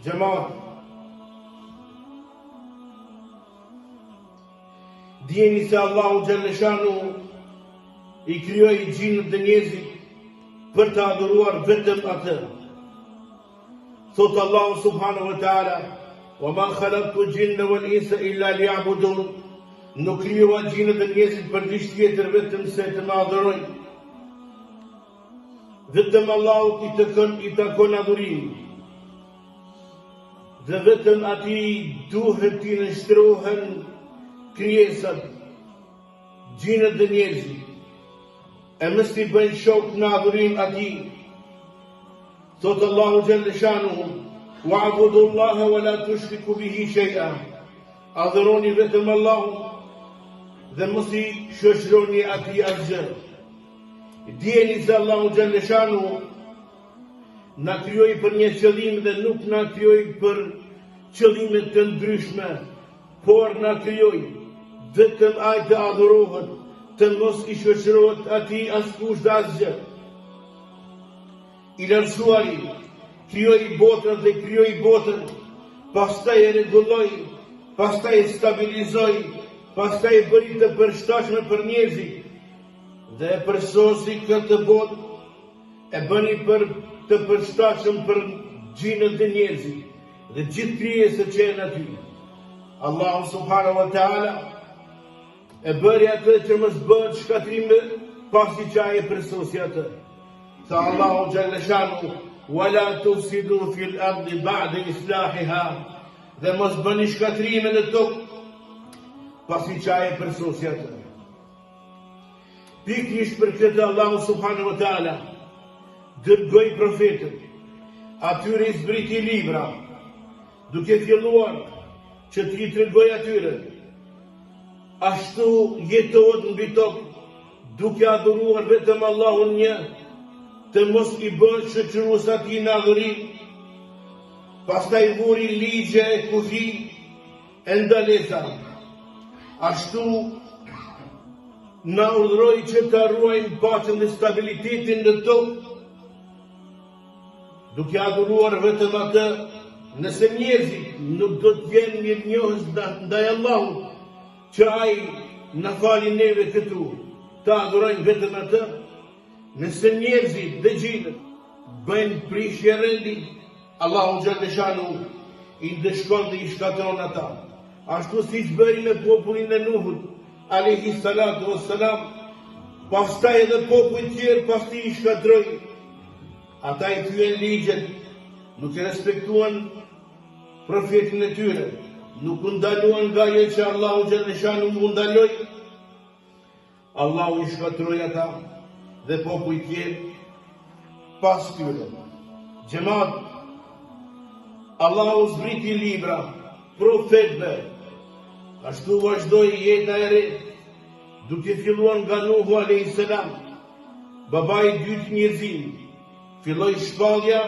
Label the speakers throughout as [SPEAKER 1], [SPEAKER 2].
[SPEAKER 1] Xhamat, dijeni se Allahu Gjallëshanu I krijoi gjinët dhe njerëzit për të adhuruar vetëm atë. Thot Allahu subhanahu wa ta'ala: "Wa ma khalaqtu al-jinna wal-insa illa liya'budun." Nuk krijova gjinët dhe njerëzit për diçka tjetër vetëm se të më adhurojnë. Vetëm Allahut I takon adhurimi. Dhe vetëm atij duhet t'i nështrohen krijesat, gjinët dhe njerëzit. E mos t'i bëjnë shok në adhurim atij. Thot Allahu Gjallëshanu: "Wa'budu Allaha wa la tushriku bihi shay'a." Adhuroni vetëm Allahun dhe mos I shoqëroni atij asgjë. Dijeni se Allahu Gjallëshanu na krijoi për një qëllim dhe nuk na krijoi për qëllime të ndryshme, por na krijoi vetëm ai të adhurohet, të mos I shoqërohet atij askush dhe asgjë. I lartësuari krijoi botën dhe krijoi botën, pastaj e rregulloi, pastaj e stabilizoi, pastaj e bëri të përshtatshme për njerëzit dhe e përsosi këtë botë, e bëni për të përshtatshëm për gjinët dhe njerëzit dhe gjithë krijesat që janë aty. Allahu subhanahu wa ta'ala e bëri atë që mos bëhet shkatrim pasi që ai e përsosi atë. Tha Allahu Gjallëshanu: "Wa la tufsidu fil ardi ba'da islahiha." Dhe mos bëni shkatrime në tokë pasi që ai e përsosi atë. Pikërisht për këtë Allahu subhanahu wa ta'ala dërgoi profetët, atyre I zbriti libra, duke filluar që t'i tregoj atyre ashtu jetohet mbi tokë, duke adhuruar vetëm Allahun një, të mos I bëhet shoqërues atij në adhurim. Pastaj vuri ligje e kufi e ndalesa. Ashtu na urdhëroi që të ruajmë paqen dhe stabilitetin në tokë, duke adhuruar vetëm atë. Nëse njerëzit nuk do të jenë mirënjohës ndaj Allahut, që ai na fali neve këtu, të adhurojnë vetëm atë, nëse njerëzit dhe gjinët bëjnë prishje rendi, Allahu Gjallëshanu I ndëshkon dhe I shkatron ata. Ashtu siç bëri me popullin e Nuhut, alayhi salatu wassalam, pastaj edhe popujt tjerë pastaj I shkatroi. Ata I thyen ligjet, nuk e respektuan profetin e tyre, nuk u ndaluan nga ajo që Allahu Gjallëshanu u ndaloi. Allahu I shkatroi ata dhe popujt tjerë pas tyre. Xhamat, Allahu zbriti libra profetëve, ashtu vazhdoi jeta e re, duke filluar nga Nuhu alayhis salam, babai I dytë njerëzimit. Filloi shpallja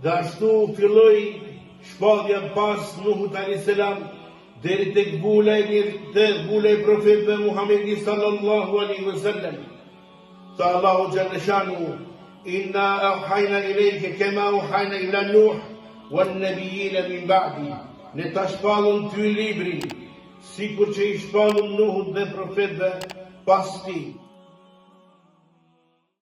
[SPEAKER 1] dhe ashtu filloi shpallja pas Nuhut alayhis salam deri tek bula e profetëve Muhamedi sallallahu alaihi wasallam. Tha Allahu Gjallëshanu: "Inna awhayna ilayka kama awhayna ila Nuh wan nabiyina min ba'di." Ne ta shpallëm ty librin, sikur që I shpallëm Nuhut dhe profetëve pas tij.